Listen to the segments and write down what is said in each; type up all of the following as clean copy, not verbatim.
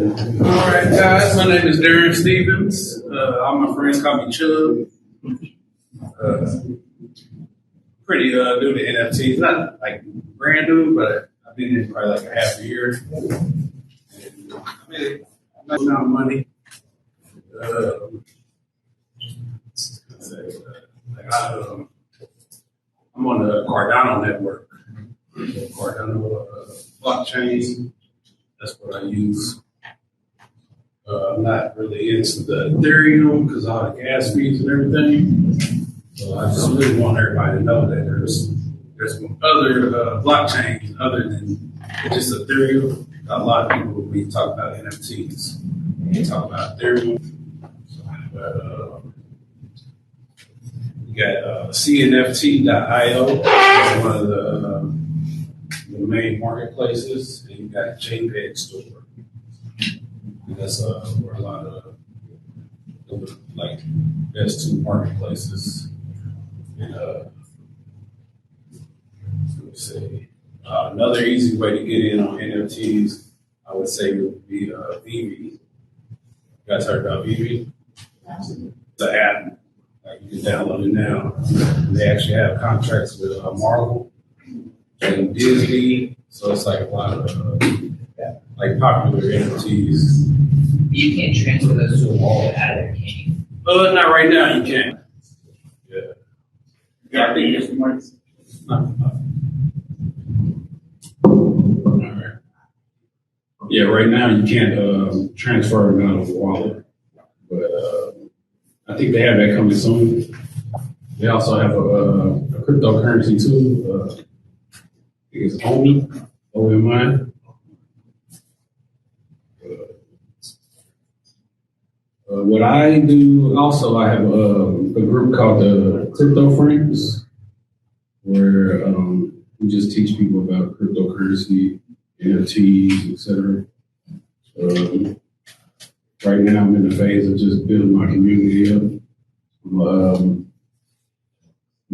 All right, guys. My name is Darren Stephens. All my friends call me Chubb. Pretty new to NFTs. Not like brand new, but I've been in probably like a half a year. And I made a nice amount of money. I'm on the Cardano network. Cardano blockchain. That's what I use. I'm not really into the Ethereum because all the gas fees and everything. So I just really want everybody to know that there's other blockchains other than just Ethereum. A lot of people will be talking about NFTs. They talk about Ethereum. But, you got CNFTees.io. That's one of the main marketplaces. And you got JPEG Store. And that's where a lot of like there's two marketplaces. And let me see. Another easy way to get in on NFTs, I would say, would be Vivi. You guys heard about Vivi? It's an app. Like you can download it now. They actually have contracts with Marvel and Disney, so it's like a lot of like popular NFTs. You can't transfer those to a wallet either, can you? Not right now. You can't. Yeah. Yeah, they use more. All right. Yeah, right now you can't transfer them out of the wallet, but I think they have that coming soon. They also have a cryptocurrency too. I think it's OMI. What I do also, I have a group called the Crypto Franks, where we just teach people about cryptocurrency, NFTs, etc. Right now, I'm in the phase of just building my community up. I'm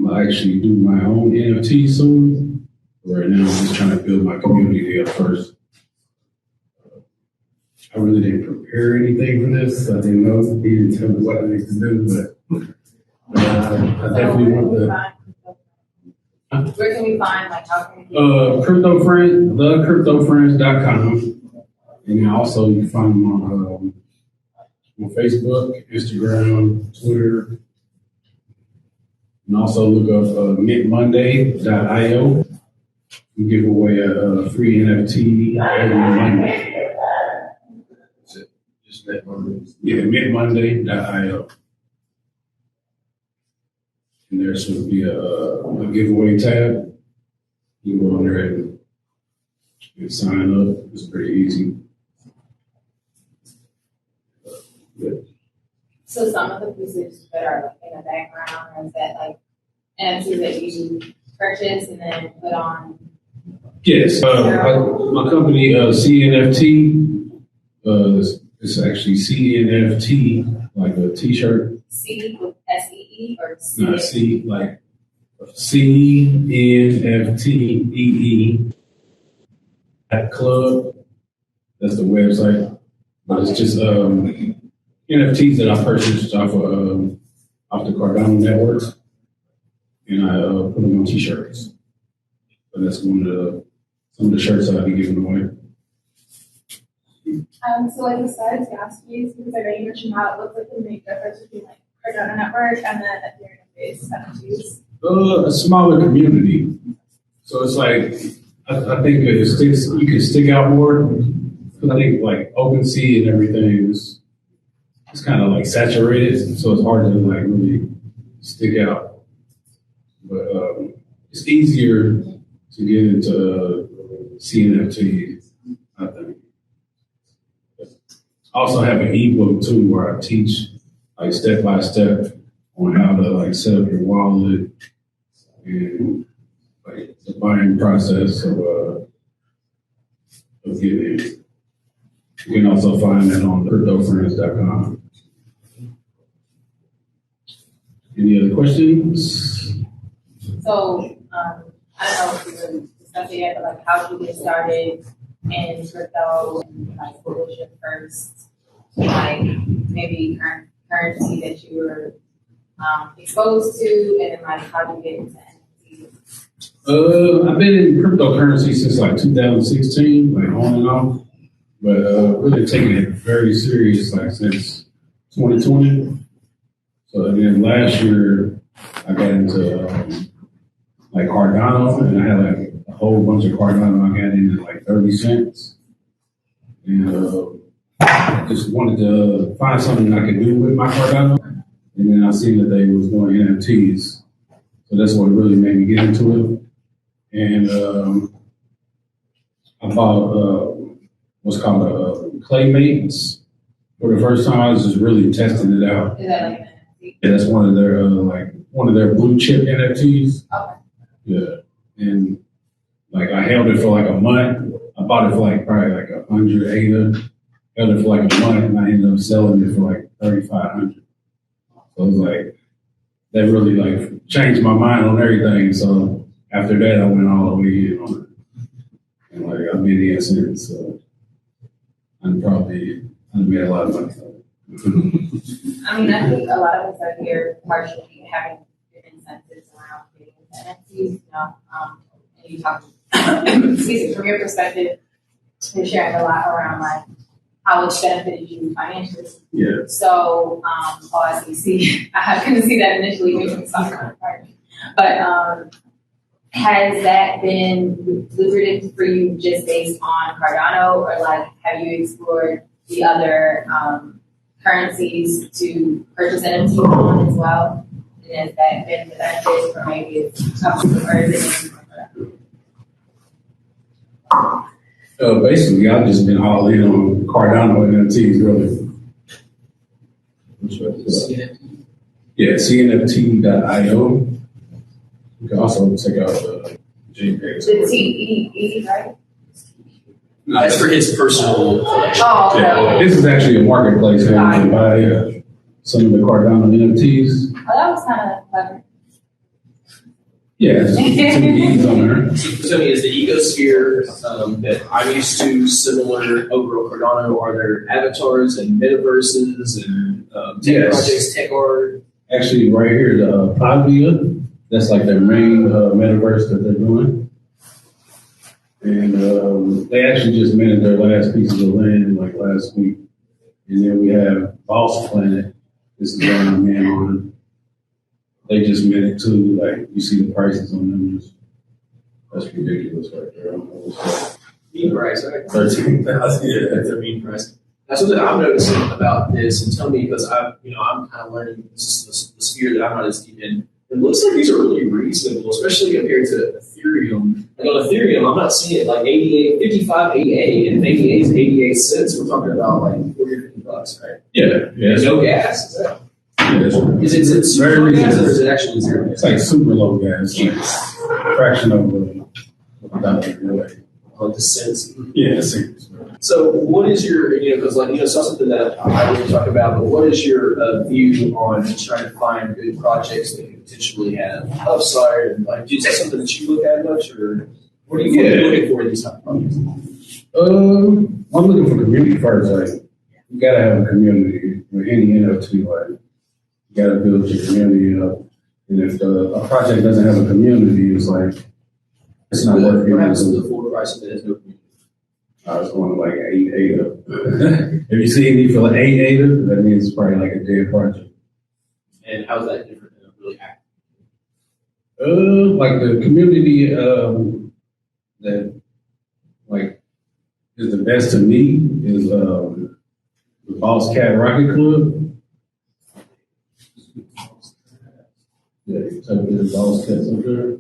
gonna actually do my own NFT soon. Right now, I'm just trying to build my community up first. I really didn't prepare anything for this. I didn't know. He didn't tell me what I need to do, but I definitely want to. Where can we find, like, how can we? CryptoFriends.com. And then also you can find them on Facebook, Instagram, Twitter. And also look up mintmonday.io. We give away a free NFT every Monday. Just that one. Yeah, mintmonday.io. And there should be a giveaway tab. You can go on there and sign up. It's pretty easy. Yeah. So some of the pieces that are like in the background, or is that like NFTs that you purchase and then put on? Yes, my company CNFT. It's actually CNFT, like a T-shirt. C with SEE or C? No, C like CNFTEE. That club. That's the website, but it's just NFTs that I purchased off the Cardano network, and I put them on T-shirts. But that's some of the shirts I'll be giving away. So like besides gas fees, because I know you mentioned how it looks like the big difference between like Cardano network and then Ethereum-based NFTs. A smaller community, so it's like I think you can stick out more. Because I think like OpenSea and everything is it's kind of like saturated, so it's hard to like really stick out. But it's easier to get into CNFT, I think. I also have an ebook too where I teach like step by step on how to like set up your wallet and like the buying process of getting it. You can also find that on cryptofriends.com. Any other questions? So I don't know if we were discussing it, but like how do you get started in crypto, and like what was your first like maybe currency that you were exposed to, and then like how do you get into NFTs? I've been in cryptocurrency since like 2016, like on and off, but really taking it very serious like since 2020. So then last year I got into like Cardano, and I had like a whole bunch of Cardano. I got in at like 30 cents, and I just wanted to find something I could do with my Cardano. And then I seen that they was doing NFTs, so that's what really made me get into it. And I bought what's called a Claymates for the first time. I was just really testing it out. Is that like an NFT? Yeah, that's one of their blue chip NFTs. Okay. Yeah, and like I held it for like a month. I bought it for like probably like 100 ADA. Held it for like a month, and I ended up selling it for like 3,500. So it was like that really like changed my mind on everything. So after that, I went all the way in on it, and like I've been in since. So I've made a lot of money. I mean, I think a lot of us are here partially having different incentives around getting into NFTs, you know, and you talk, excuse me, from your perspective, you're sharing a lot around like how it's benefited you financially. Yeah. So, I see. I couldn't see that initially when we started, but has that been lucrative for you just based on Cardano, or like have you explored the other currencies to purchase NFT on as well? And has that been the benefit, or maybe it's or is it Basically, I've just been all in on Cardano NFTs, really. CNFT? Yeah, CNFT.io. You can also check out the JPEG. the TEE, right? That's for his personal collection. Oh, okay. Yeah, this is actually a marketplace where you can buy some of the Cardano NFTs. Oh, that was kind of clever. Yeah, some E's on there. So is the ecosphere that I'm used to similar over Cardano? Are there avatars and metaverses and tech Yes. projects, tech art? Actually, right here, the Pavia, that's like their main metaverse that they're doing. And they actually just minted their last pieces of land like last week. And then we have Boss Planet. This is where I'm in on. They just minted too. Like you see the prices on them. That's ridiculous right there. I don't know what's that. Mean price, right? 13,000. Yeah. That's a mean price. That's something I'm noticing about this, and tell me because I'm kind of learning this is the sphere that I'm not as deep in. It looks like these are really reasonable, especially compared to Ethereum. Like on Ethereum, I'm not seeing it like 55 AA, and 88 is 88 cents. We're talking about like $40 or $50, right? Yeah. There's no gas. Is that? Yeah, that's right. Is it super Very low gas or reasonable. is it actually zero? It's like super low gas. Like a fraction of a dollar. Really. Like the cents. Yeah, serious. So, what is your, because it's not something that I really talk about, but what is your view on trying to find good projects that could potentially have upside? And like, is that something that you look at much, or what are you looking for in these type of projects? I'm looking for community first. Like, you gotta have a community with any NFT. Like, you gotta build your community up. And if a project doesn't have a community, it's like it's not worth What happens to it. the full price of it has no community? I was going to like 8 ADA. If you see me for like 8 ADA, that means it's probably like a dead project. And how's that different than a really active? Like the community that like is the best to me is the Boss Cat Rocket Club. Yeah, you type in the Boss Cats up there.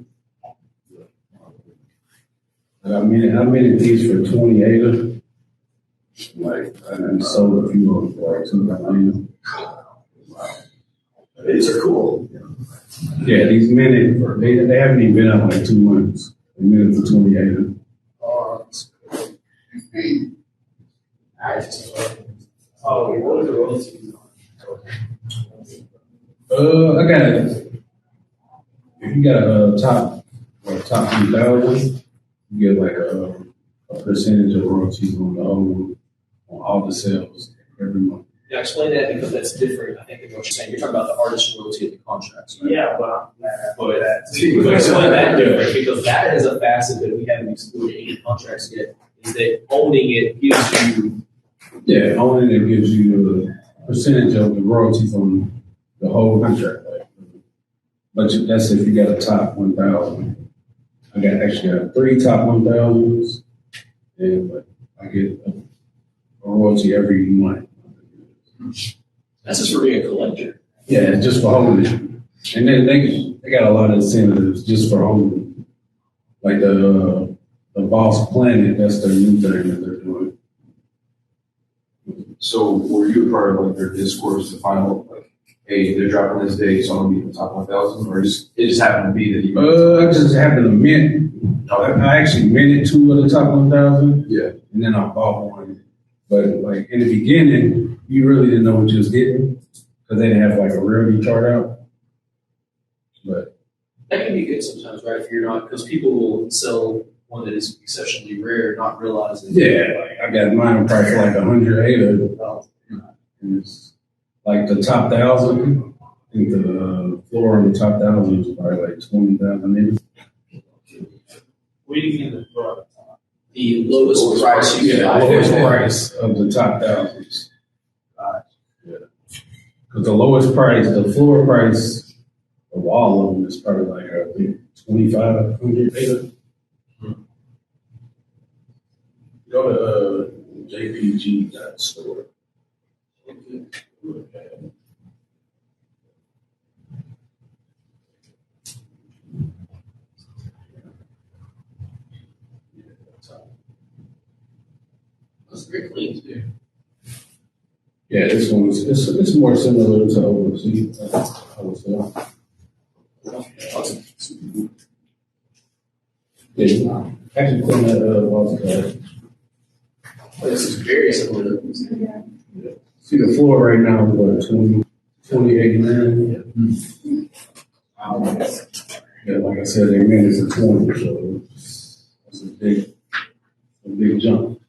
Like I made these for 20 ADA. Like I sold a few of them for like $2 These are cool. Yeah, these minute they haven't even been up like 2 months. They minute for 20 ADA. What are the royalties? I got it. If you got a top 2,000, you get like a percentage of royalties on all the sales every month. Now explain that because that's different, I think, than what you're saying. You're talking about the artist royalty of the contracts, right? Yeah, but But explain that different because that is a facet that we haven't explored in any contracts yet. Is that owning it gives you Owning it gives you a percentage of the royalties on the whole contract. But that's if you got a top 1,000. I got 3 top 1,000s, and but I get a royalty every month. that's just for being a collector. Yeah, just for holding it. And then they got a lot of incentives just for holding. Like the Boss Planet, that's their new thing that they're doing. So were you a part of like their discourse to find out like, hey, they're dropping this day, so I'm gonna be in the top 1,000, or it just happened to be that you? I just happened to mint. I actually minted 2 of the top 1,000. Yeah. And then I bought one. But like in the beginning, you really didn't know what you was getting because they didn't have like a rarity chart out. But That can be good sometimes, right? If you're not, because people will sell one that is exceptionally rare, not realizing. yeah, like I got mine priced like 108. And it's like the top 1,000. I think the floor on the top 1,000 is probably like 20,000 maybe. what do you think the floor? The lowest price you can buy. Lowest price of the top 1,000s. Yeah. Because the lowest price, the floor price of all of them is probably like I think 2,500. Go to jpg.store. That's very clean too. Yeah, this one's it's more similar to overseas. I would say. Yeah, actually putting that lost card. This is very similar. See the floor right now is what 2089. Yeah, like I said, they made it to 20, so it's a big jump.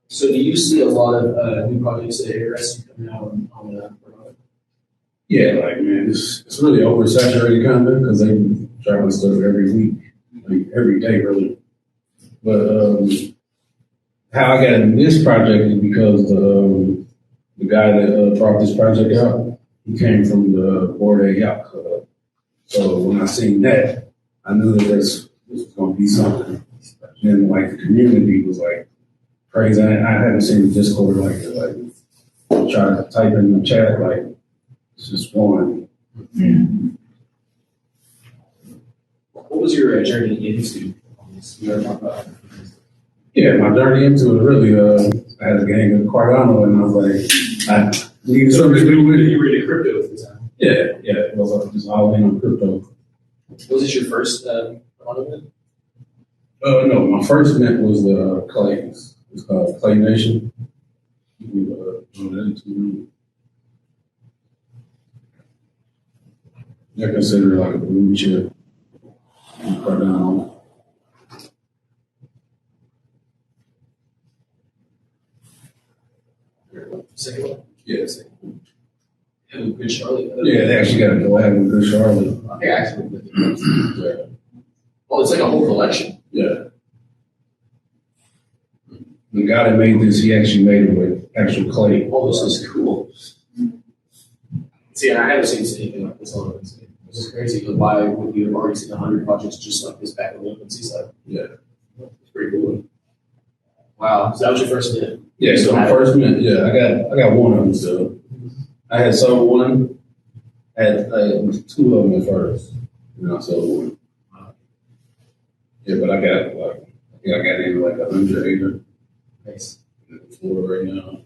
So do you see a lot of new projects that are interesting coming out on the product? Yeah, like man, it's really oversaturated kind of because they dropping stuff every week, like every day really. But how I got in this project is because the guy that brought this project out, he came from the Board Yacht Club. So when I seen that, I knew that this was going to be something. Then like the community was like crazy. I haven't seen the Discord like it. Like try to type in the chat like it's just one. What was your journey into this? You already talked about it. Yeah, my journey into it really, I had a gang of Cardano and I was like, I need something to do with it. You were into crypto at the time. Yeah, it was just all in on crypto. Was this your first tournament? No, my first mint was the Clays. It's called Clay Nation. They're considered like a blue chip. Cardano. Second one? Yeah, second one. Yeah, Good Charlotte. Yeah, they actually got a collab with Good Charlotte. I think I actually looked at it. Oh, it's like a whole collection. Yeah. The guy that made this, he actually made it with actual clay. Oh, this is cool. See, I haven't seen anything like this on OpenSea. This is crazy. Because why would you have already seen 100 projects just like this back on the OpenSea side? Yeah. It's pretty cool. Wow. So that was your first minute? Yeah, so my first mint, yeah, I got one of them still. I had sold one. I had 2 of them at first. And I sold one. Yeah, but I got like I got in like 100 Nice. floor right now.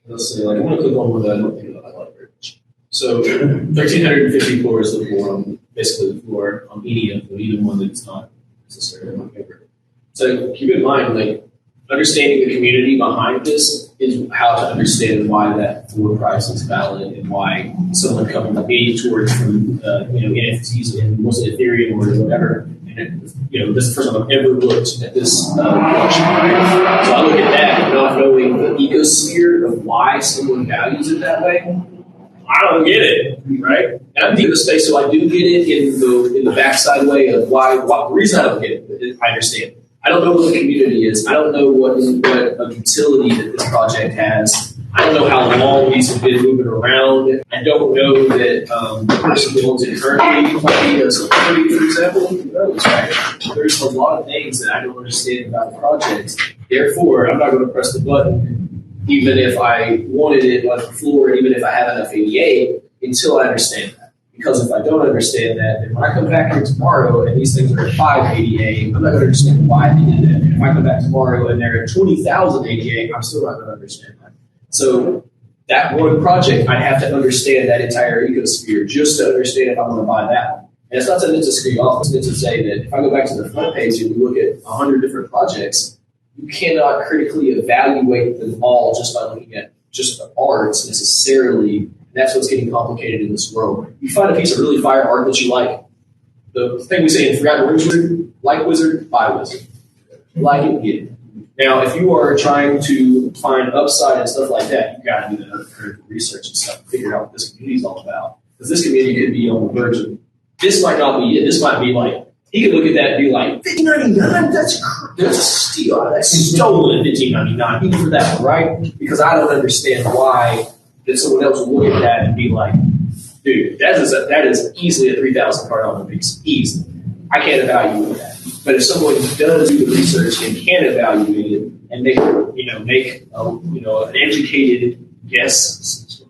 Let's see. Like, I want to click on one that I don't think that I like very much. So 1,350 floors the floor on basically the floor on any of them, either one that's not necessarily my favorite. So keep in mind, like, understanding the community behind this is how to understand why that floor price is valid and why someone coming maybe towards from NFTs and mostly Ethereum or whatever, and this is the first time I've ever looked at this collection, right? So I look at that, not knowing the ecosphere of why someone values it that way. I don't get it, right? And I'm deep in the space, so I do get it in the backside way of why. The reason I don't get it, I understand. I don't know what the community is. I don't know what a utility that this project has. I don't know how long these have been moving around. I don't know that the person who owns it currently might be a celebrity, for example. Who knows, right? There's a lot of things that I don't understand about the project. Therefore, I'm not going to press the button, even if I wanted it on the floor, even if I have enough ADA, until I understand that. Because if I don't understand that, then when I come back here tomorrow and these things are at 5 ADA, I'm not going to understand why they did that. And if I come back tomorrow and they're at 20,000 ADA, I'm still not going to understand that. So that one project, I'd have to understand that entire ecosphere just to understand if I want to buy that one. And it's not to screen off, it's meant to say that if I go back to the front page and we look at 100 different projects, you cannot critically evaluate them all just by looking at just the arts necessarily. That's what's getting complicated in this world. You find a piece of really fire art that you like. The thing we say in Forgotten Wizard, like wizard, buy wizard. Like it, get it. Now, if you are trying to find upside and stuff like that, you got to do the critical research and stuff to figure out what this community is all about. Because this community could be on the verge of, this might not be it. This might be like, he could look at that and be like, $15.99? That's a steal. That's stolen at $15.99, even for that one, right? Because I don't understand why that someone else will look at that and be like, dude, that is easily a $3,000 Cardano piece. Easily. I can't evaluate that. But if someone does do the research and can evaluate it and make an educated guess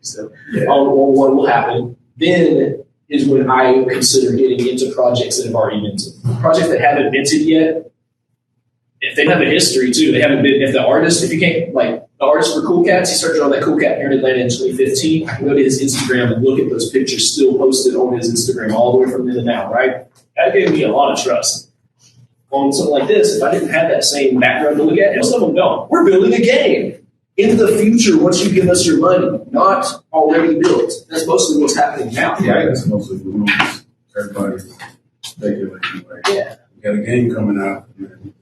on what will happen, then is when I consider getting into projects that have already minted. Projects that haven't minted yet, if they have a history too, they haven't been. If you can't, like the artist for Cool Cats, he started on that Cool Cat here in Atlanta in 2015. I can go to his Instagram and look at those pictures still posted on his Instagram all the way from then to now, right? That gave me a lot of trust. On something like this, if I didn't have that same background to look at, most of them don't. We're building a game. In the future, once you give us your money, not already built. That's mostly what's happening now. Yeah, Right? that's mostly the rumors. Everybody's speculating. Like, Yeah. we got a game coming out. Man.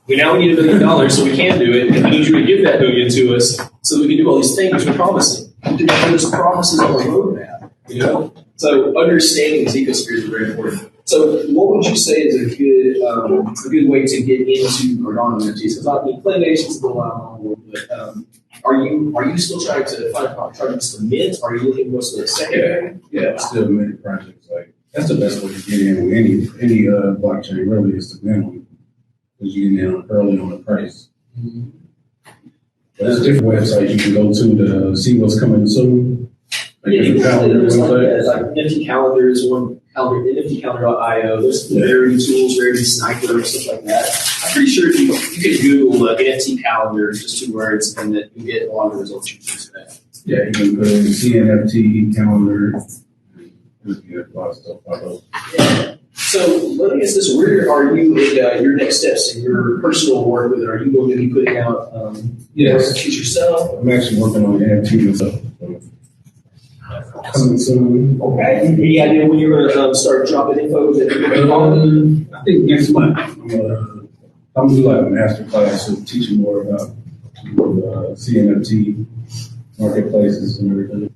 We now need $1 million so we can do it, and we need you to give that $1 million to us so that we can do all these things we're promising. There's promises on the roadmap, you know? So understanding these ecospheres is very important. So what would you say is a good way to get into Cardano NFTs? Because I mean, Playnation's a little longer, but are you still trying to find projects to mint? Are you looking mostly at secondary? Yeah, still many projects. Like that's the best way to get in with any blockchain. Really, is to mint on because you get in early on the price. Mm-hmm. There's different websites you can go to see what's coming soon. Like Yeah, you can calendar websites. like NFT Calendar is one. NFTcalendar.io. There's Rarity tools, Rarity Sniper, stuff like that. I'm pretty sure if you can Google NFT Calendar, just 2 words, and that you get a lot of the results you choose today. Yeah, you can put in CNFT calendar. Yeah, a lot of stuff like those. Yeah. So let me ask this: where are you in your next steps in your personal work with it? Are you going to be putting out Yes. NFTs yourself? I'm actually working on NFT myself. Coming soon. Okay. Any idea when you're going to start dropping info that you're going to be on? I think next month. I'm gonna do like a master class to teach you more about CNFT marketplaces and everything.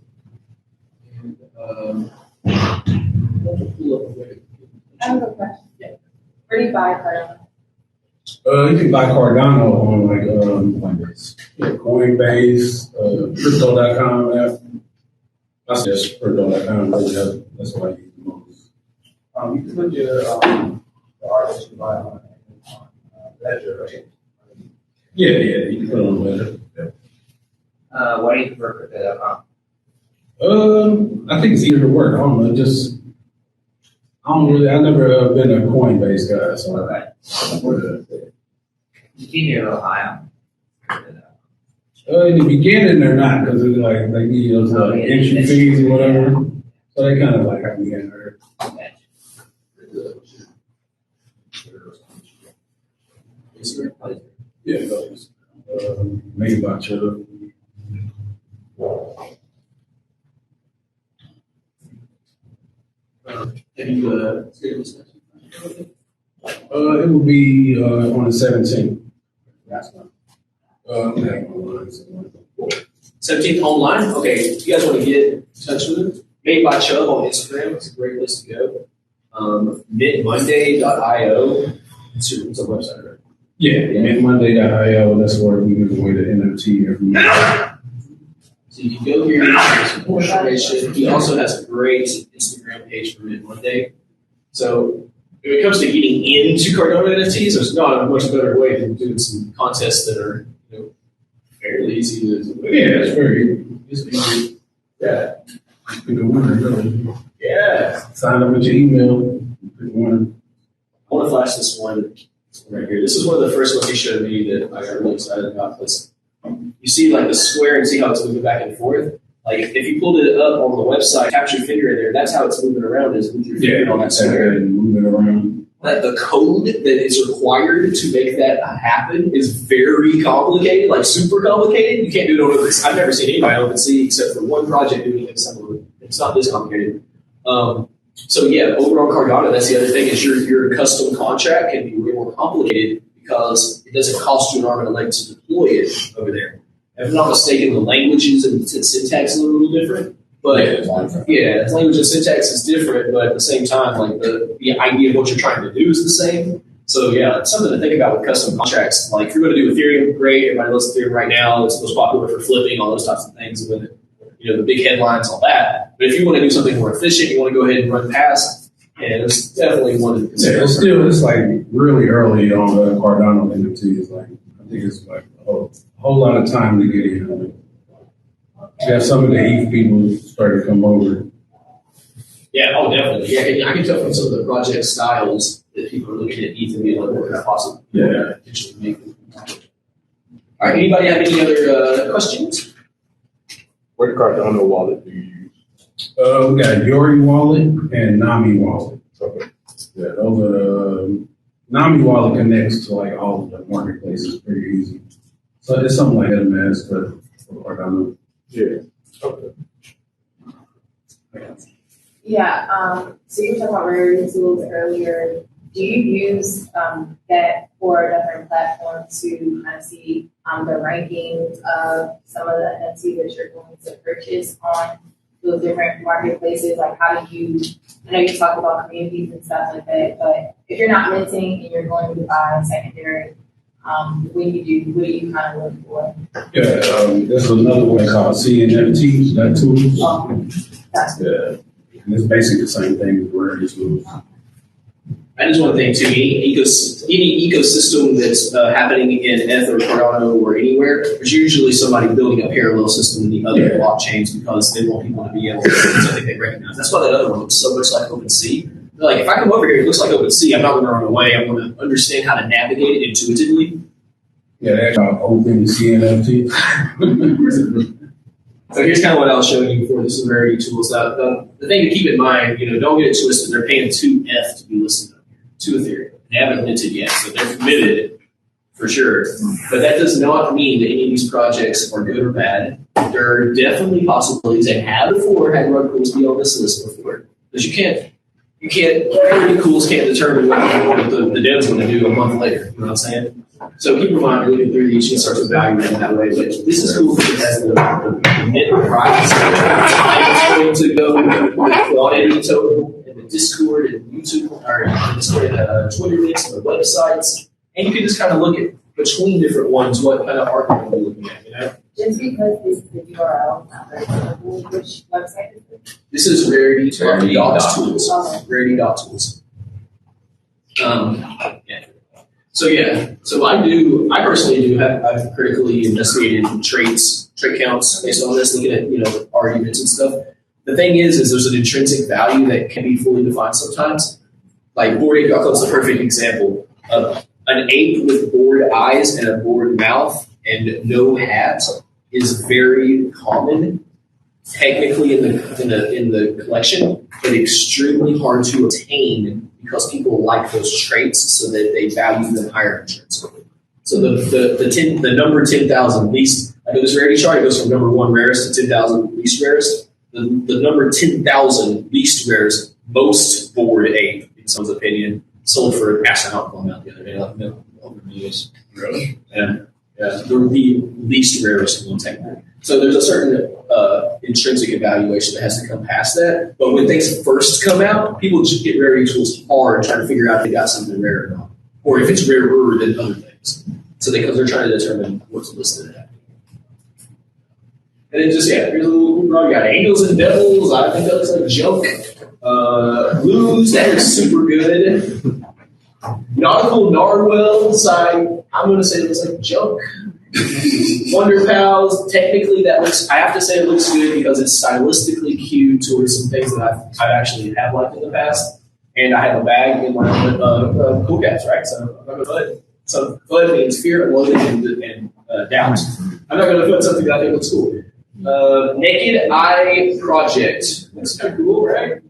I have a question. Where do you buy Cardano? You can buy Cardano on like Coinbase, Crypto.com app. That's just Crypto.com. That's what I use the most. You can put your the artist you buy on Ledger, right? Yeah, you can put it on Ledger. Yeah. Why do you prefer Crypto.com? I think it's easier to work. I don't know. I've never been a Coinbase guy, so Okay. You can hear Ohio. in the beginning they're not because it's like they give you those entry fees or whatever. So they kind of like have me in there. Okay. Yeah, those. Maybe about your. Have you scheduled this? It will be on the 17th. That's not. Okay, online. 17th online. Okay, if you guys want to get in touch with it, Made by Chubb on Instagram. It's a great place to go. Midmonday.io. It's a website, right? Yeah, Monday.io. That's where we give away the NFT every month. So you can go here and get some more information. He also has a great Instagram page for Mid Monday. So when it comes to getting into Cardano NFTs, there's not a much better way than doing some contests that are fairly easy to do. Yeah, it's very easy. Yeah. Pick a winner, really. Yeah. Sign up with your email. Pick a winner. I want to flash this one right here. This is one of the first ones he showed me that I got really excited about. Because you see like the square and see how it's moving back and forth. Like if you pulled it up on the website, capture your finger in there, that's how it's moving around is with your finger on that square. And moving it around. Like the code that is required to make that happen is very complicated, like super complicated. You can't do it on OpenSea. I've never seen anybody on OpenSea except for one project doing it. It's not this complicated. So yeah, over on Cardano, that's the other thing is your custom contract can be way more complicated because it doesn't cost you an arm and a leg to deploy it over there. If I'm not mistaken, the languages and syntax is a little different. But yeah, language and syntax is different, but at the same time, like the idea of what you're trying to do is the same. So yeah, it's something to think about with custom contracts. Like if you're going to do Ethereum, great. Everybody loves Ethereum right now. It's most popular for flipping, all those types of things with it. The big headlines, all that. But if you want to do something more efficient, you want to go ahead and run past, and it's definitely one to consider. Yeah, it's like really early on Cardano NFT. It's like I think it's like a whole lot of time to get in. Yeah, some of the ETH people started to come over. Yeah, oh, definitely. Yeah, I can tell from some of the project styles that people are looking at ETH and being like, what could I possibly potentially make it. All right, anybody have any other questions? What Cardano wallet do you use? We got Yori wallet and Nami wallet. Okay. Yeah, those are the Nami wallet connects to like all of the marketplaces pretty easy. So it's something like MetaMask for Cardano. Yeah. Okay. Yeah, so you were talking about rarity tools earlier. Do you use that for different platforms to kind of see the rankings of some of the NFTs that you're going to purchase on those different marketplaces? Like how do you, I know you talk about communities and stuff like that, but if you're not minting and you're going to buy secondary, when you do, what do you kind of look for? Yeah, there's another one called CNFTees, that tool. Yeah, and it's basically the same thing as rarity tools. I just want to think too, any ecosystem that's happening in ETH or Cardano or anywhere, there's usually somebody building a parallel system in the other blockchains because they want people to be able to something they recognize. That's why that other one looks so much like OpenSea. Like if I come over here, it looks like OpenSea, I'm not going to run away. I'm going to understand how to navigate it intuitively. Yeah, that's called Open CNFT. So here's kind of what I was showing you before. This is rarity tools. The thing to keep in mind, don't get it twisted. They're paying 2 ETH to be listed up here, 2 Ethereum. They haven't minted yet, so they're committed for sure. But that does not mean that any of these projects are good or bad. There are definitely possibilities that have before had rug pools be on this list before. Because rarity pools can't determine what the devs want to do a month later. You know what I'm saying? So keep in mind, you're looking through these, you can start to evaluate them that way. But this is cool because it has the mint price, time it's going to go, the quantity total, and the Discord and YouTube, or Discord and Twitter links and the websites. And you can just kind of look at between different ones what kind of art you're going to be looking at, Just because this is the URL, not very simple, which website is it? This is Rarity.tools. Rarity.tools. Yeah. So I personally I've critically investigated trait counts based on this, looking at, arguments and stuff. The thing is there's an intrinsic value that can be fully defined sometimes. Like Bored Ape is a perfect example of an ape with bored eyes and a bored mouth and no hat is very common technically in the collection, but extremely hard to obtain because people like those traits so that they value them higher in insurance. So the number 10,000 least, I know this rarity chart, it goes from number 1 rarest to 10,000 least rarest. The number 10,000 least rarest, most bored ape, in someone's opinion, sold for an astronomical amount the other day, like over years. Really? And yeah, they're the least rarest one technically. So there's a certain intrinsic evaluation that has to come past that. But when things first come out, people just get rarity tools hard trying to figure out if they got something rare or not, or if it's rarer than other things. So because they're trying to determine what's listed at. And then just here's a little. We got angels and devils. I think that looks like junk. Blues, that is super good. Nautical narwhals, I'm going to say it looks like junk. Wonder Pals, technically that looks, I have to say it looks good because it's stylistically cued towards some things that I've actually have liked in the past. And I have a bag in my cool caps, right? So I'm not going to put, so FUD means fear, loathing, and doubt. I'm not going to put something that I think looks cool. Naked Eye Project, that's kind of cool, right?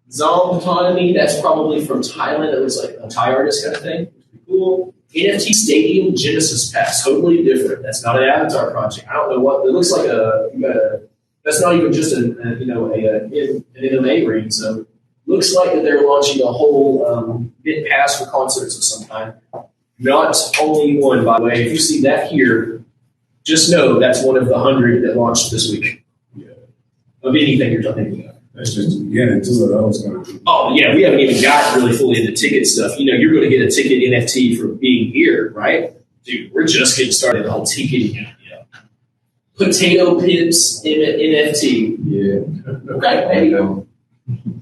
Zom Autonomy, that's probably from Thailand. It looks like a Thai artist kind of thing. Pretty cool. NFT Stadium Genesis Pass, totally different. That's not an avatar project. I don't know what it looks like. That's not even just an MMA ring. So looks like that they're launching a whole bit pass for concerts of some kind. Not only one, by the way. If you see that here, just know that's one of the 100 that launched this week. Yeah. Of anything you're thinking of. That's just the beginning too. That was going to. Oh yeah, we haven't even got really fully into ticket stuff. You're going to get a ticket NFT for being here, right? Dude, we're just getting started. The whole ticketing. Yeah. Potato Pips NFT. Yeah. Okay, maybe.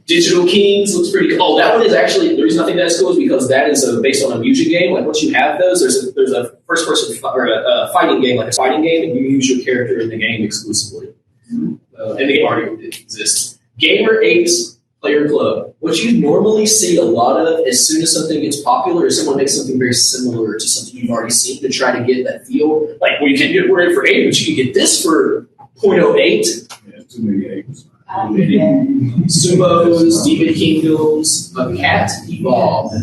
Digital Kings looks pretty cool. Oh, that one is actually the reason I think that's cool is because that is based on a music game. Like once you have those, there's a first person or a fighting game, like a fighting game, and you use your character in the game exclusively. And the game already exists. Gamer Apes Player Club. What you normally see a lot of as soon as something gets popular is someone makes something very similar to something you've already seen to try to get that feel. Like, well, you can get word for 8, but you can get this for 0.08. Yeah, too many apes. Sumos, Demon Kingdoms, a cat evolved.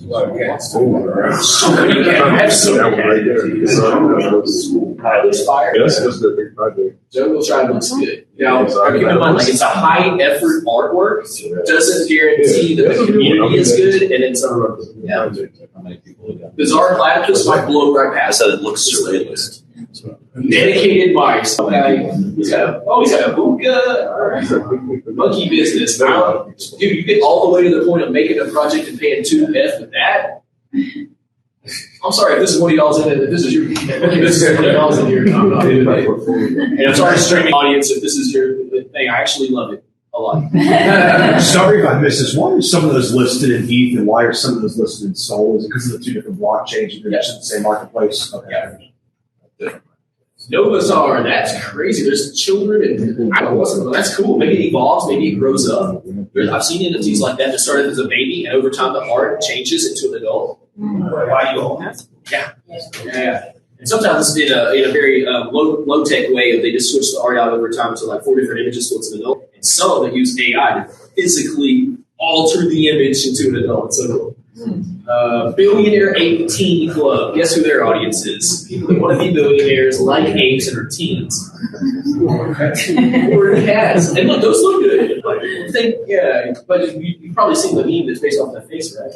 A lot of cats too, right? So many cats. That one right there. That looks fire. That's the big project. Jungle Tribe looks good. Now, keep in mind, like it's a high effort artwork. Doesn't guarantee that the community is good, and it's Bizarre Platypus might blow right past that. It looks surrealist. Dedicated mice. Okay. He's got a hookah. Monkey business. Now, dude, you get all the way to the point of making a project and paying 2F with that. I'm sorry if this is one of y'all's in it. If this is your monkey business is one of y'all's in here. I'm not doing it. And I'm sorry, streaming audience, if this is your thing. I actually love it a lot. Sorry if I missed this. Why are some of those listed in ETH and why are some of those listed in Sol? Is it because of the two different blockchains and they're just in the same marketplace? Okay. Yeah. Novazar, that's crazy. There's children, and I don't know what's that's cool. Maybe it evolves, maybe it grows up. I've seen NFTs like that that started as a baby, and over time the art changes into an adult. Why you own that? Yeah. And sometimes it's in a very low tech way. They just switch the art out over time to like 4 different images, so it's an adult. And some of them use AI to physically alter the image into an adult. So Billionaire Ape Teen Club. Guess who their audience is? People that want to be billionaires, like apes, and are teens. Or cats. And look, those look good. But you've probably seen the meme that's based off the face, right?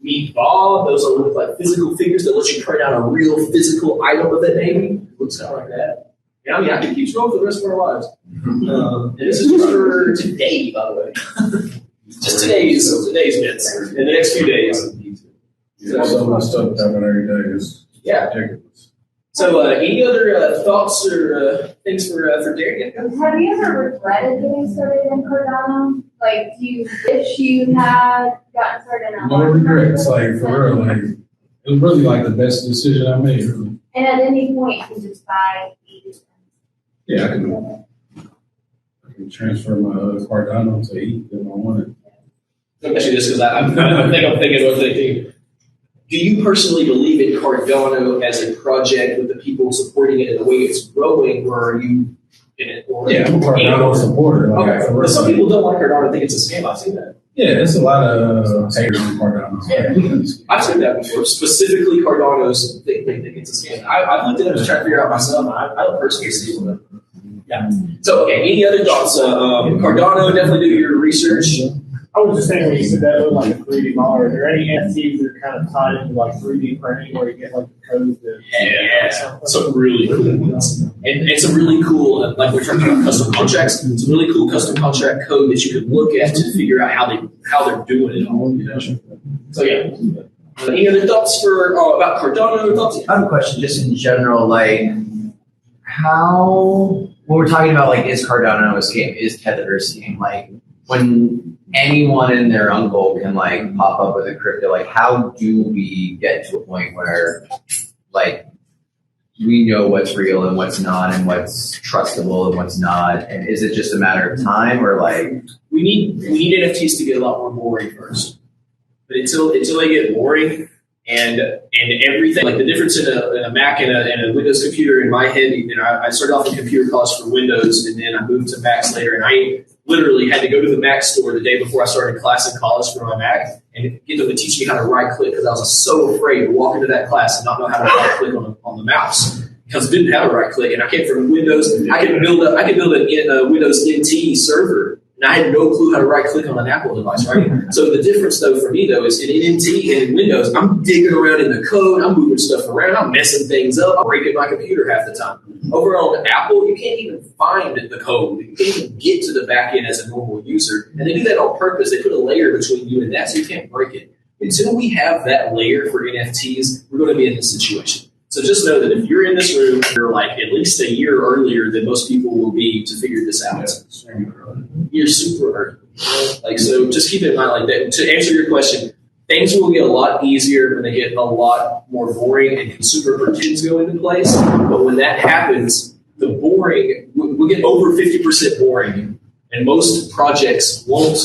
Meat Bob. Those are look like physical figures that let you print out a real physical item of that baby. Looks kind of like that. Yeah, I can keep scrolling for the rest of our lives. And this is just for today, by the way. Just today's bits in the next few days. Yeah, some of the stuff happening every day is ridiculous. So, any other thoughts or things for Darren? Have you ever regretted getting started in Cardano? Like, do you wish you had gotten started in No regrets, like for real. Like it was really like the best decision I made. Really. And at any point, you just buy ETH. Yeah, I can transfer my Cardano to ETH if I wanted. Let me ask you this because I'm thinking one thing. Do you personally believe in Cardano as a project with the people supporting it and the way it's growing, or are you in it? Or I'm a Cardano supporter. Like, okay, but some people don't like Cardano and think it's a scam. I've seen that. Yeah, there's a lot of haters on Cardano. Yeah. I've seen that before. Specifically, Cardano's they think it's a scam. I've looked at it to try to figure out myself. I don't personally see it. Yeah. So, okay, any other thoughts? Cardano, definitely do your research. I was just saying when you said that looked like a 3D model, are there any NFTs that are kind of tied into like 3D printing where you get like the code to Yeah, some really cool ones. And some really cool, like we're talking about custom contracts, some really cool custom contract code that you could look at to figure out how they're doing it all, you know? So yeah. Any other thoughts about Cardano? Thoughts? I have a question just in general, like how, when we're talking about like, is Cardano a scam? Is Tether a scam? Like when anyone and their uncle can like pop up with a crypto, like how do we get to a point where like we know what's real and what's not and what's trustable and what's not? And is it just a matter of time or like? We need NFTs to get a lot more boring first. But until they get boring and everything, like the difference in a Mac and a Windows computer in my head, you know, I started off in computer class for Windows and then I moved to Macs later, and I literally had to go to the Mac store the day before I started class in college for my Mac and get them to teach me how to right click because I was so afraid to walk into that class and not know how to right click on the mouse because it didn't have a right click. And I came from Windows. I could build a Windows NT server. And I had no clue how to right-click on an Apple device, right? So the difference, though, for me, though, is in NT and in Windows, I'm digging around in the code, I'm moving stuff around, I'm messing things up, I'm breaking my computer half the time. Over on Apple, you can't even find the code. You can't even get to the back end as a normal user. And they do that on purpose. They put a layer between you and that, so you can't break it. Until we have that layer for NFTs, we're going to be in this situation. So just know that if you're in this room, you're like at least a year earlier than most people will be to figure this out. You're super early. Like, so just keep it in mind like that. To answer your question, things will get a lot easier when they get a lot more boring and consumer protections go into place. But when that happens, the boring, we'll get over 50% boring. And most projects won't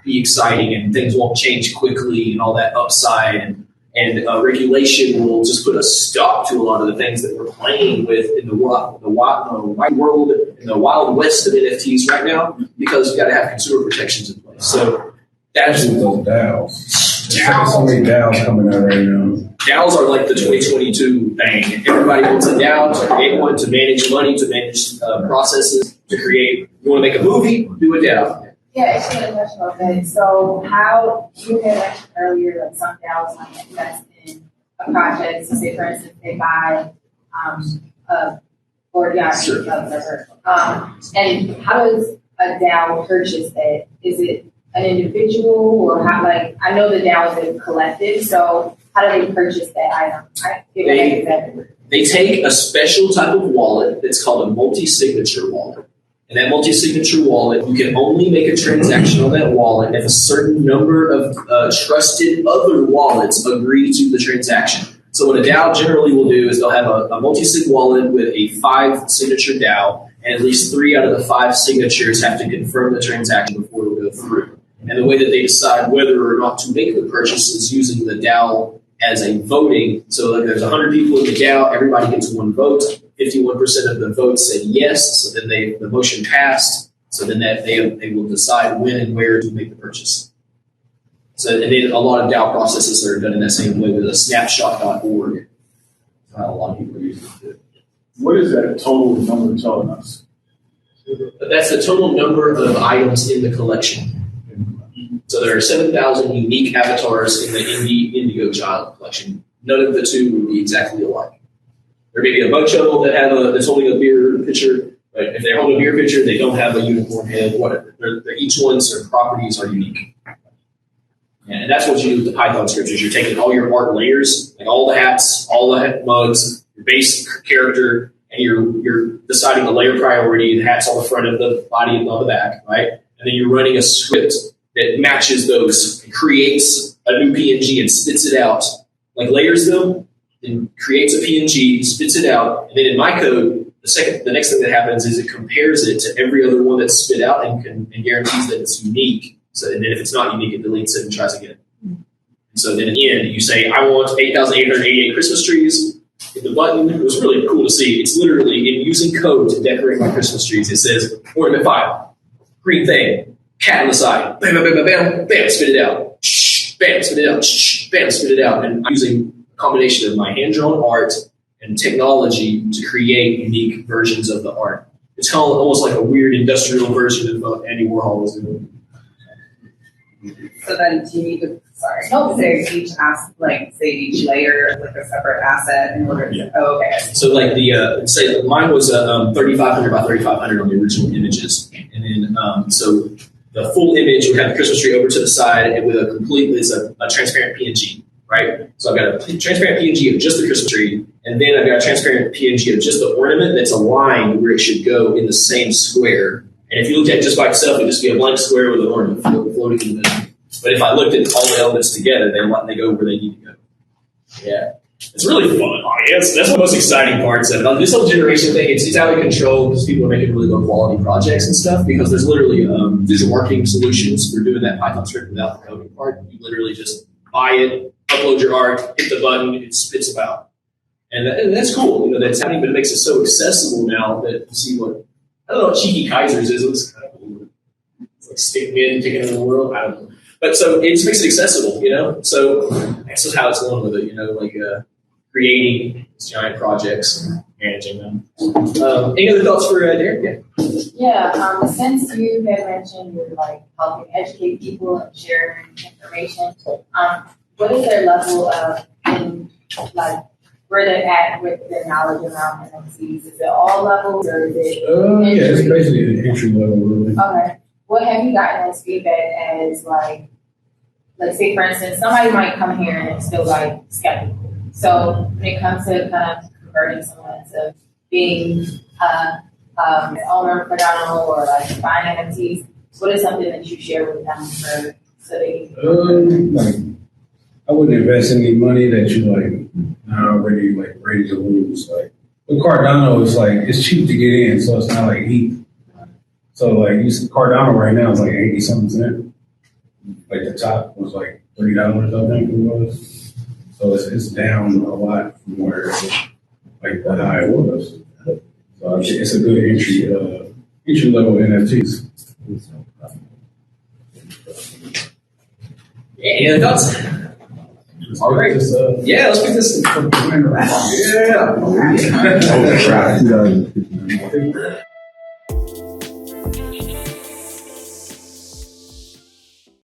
be exciting and things won't change quickly and all that upside. And regulation will just put a stop to a lot of the things that we're playing with in the wide world, in the wild west of NFTs right now, because you've got to have consumer protections in place. So that's those DAOs. There's so many DAOs coming out right now. DAOs are like the 2022 thing. Everybody wants a DAO to create one, to manage money, to manage processes, to create. You want to make a movie? Do a DAO. Yeah, it's a question about that. So how you had mentioned earlier that some DAOs might invest in a project. So say for instance they buy or Sure. whatever. And how does a DAO purchase that? Is it an individual or how, like I know the DAO is a collective, so how do they purchase that item? They take a special type of wallet that's called a multi-signature wallet. And that multi-signature wallet, you can only make a transaction on that wallet if a certain number of trusted other wallets agree to the transaction. So what a DAO generally will do is they'll have a multi-sig wallet with a 5-signature DAO, and at least 3 out of the 5 signatures have to confirm the transaction before it'll go through. And the way that they decide whether or not to make the purchase is using the DAO as a voting. So like there's 100 people in the DAO, everybody gets one vote. 51% of the votes said yes, so then the motion passed. So then that they will decide when and where to make the purchase. So and then a lot of DAO processes are done in that same way with a snapshot.org. A lot of people are using it. what is that total number telling us? That's the total number of items in the collection. So there are 7,000 unique avatars in the Indigo Child collection. None of the two will be exactly alike. There may be a bunch of them that have that's holding a beer pitcher, but if they hold a beer pitcher, they don't have a unicorn head, whatever. Each one's their properties are unique. And that's what you do with the Python scripts is you're taking all your art layers, like all the hats, all the mugs, your base character, and you're deciding the layer priority, the hats on the front of the body and on the back, right? And then you're running a script that matches those, creates a new PNG and spits it out, like layers them, and creates a PNG, spits it out, and then in my code, the next thing that happens is it compares it to every other one that's spit out and guarantees that it's unique. So and then if it's not unique, it deletes it and tries again. And so then in the end, you say, I want 8,888 Christmas trees. Hit the button. It was really cool to see. It's literally in using code to decorate my Christmas trees. It says, ornament 5, green thing, cat on the side, bam, bam, bam, bam, bam, spit it out. Shh, bam, spit it out. Shh, bam, spit it out. And I'm using combination of my hand-drawn art and technology to create unique versions of the art. It's called almost like a weird industrial version of what Andy Warhol was doing. So then do you need to, say each say each layer like a separate asset in order to, oh, okay. So like say mine was 3,500 by 3,500 on the original images. And then, so the full image would have the Christmas tree over to the side and with it's a transparent PNG, right? So I've got a transparent PNG of just the Christmas tree. And then I've got a transparent PNG of just the ornament that's aligned where it should go in the same square. And if you looked at it just by itself, it would just be a blank square with an ornament floating in the middle. But if I looked at all the elements together, they go where they need to go. Yeah. It's really fun. That's one of the most exciting parts of it. This whole generation thing, it's out of control because people are making really low quality projects and stuff because there's literally visual marketing solutions for doing that Python script without the coding part. You literally just buy it, upload your art, hit the button, it spits them out. And that's cool. That's happening, but it makes it so accessible now that you see what, I don't know what Cheeky Kaiser's is. It looks kind of cool. It's like stick men taking over the world. I don't know. But so it just makes it accessible, So that's just how it's going with it, creating these giant projects and managing them. Any other thoughts for Darren? Yeah. Since you had mentioned you're helping educate people and sharing information, what is their level of where they're at with their knowledge around NFTs? Is it all levels or is it? Yeah, it's basically the entry level, really. Okay. What have you gotten as feedback as let's say for instance, somebody might come here and it's still skeptical. So when it comes to kind of converting someone to being an owner of Cardano or buying NFTs, what is something that you share with them so they I wouldn't invest any money that you not already ready to lose. With Cardano, it's cheap to get in, so it's not like heat. So you see Cardano right now is 80 something cents. The top was $3, I think it was. So it's down a lot from where the high was. So it's a good entry level NFTs. Any other thoughts? All right. Yeah, let's get this. Yeah.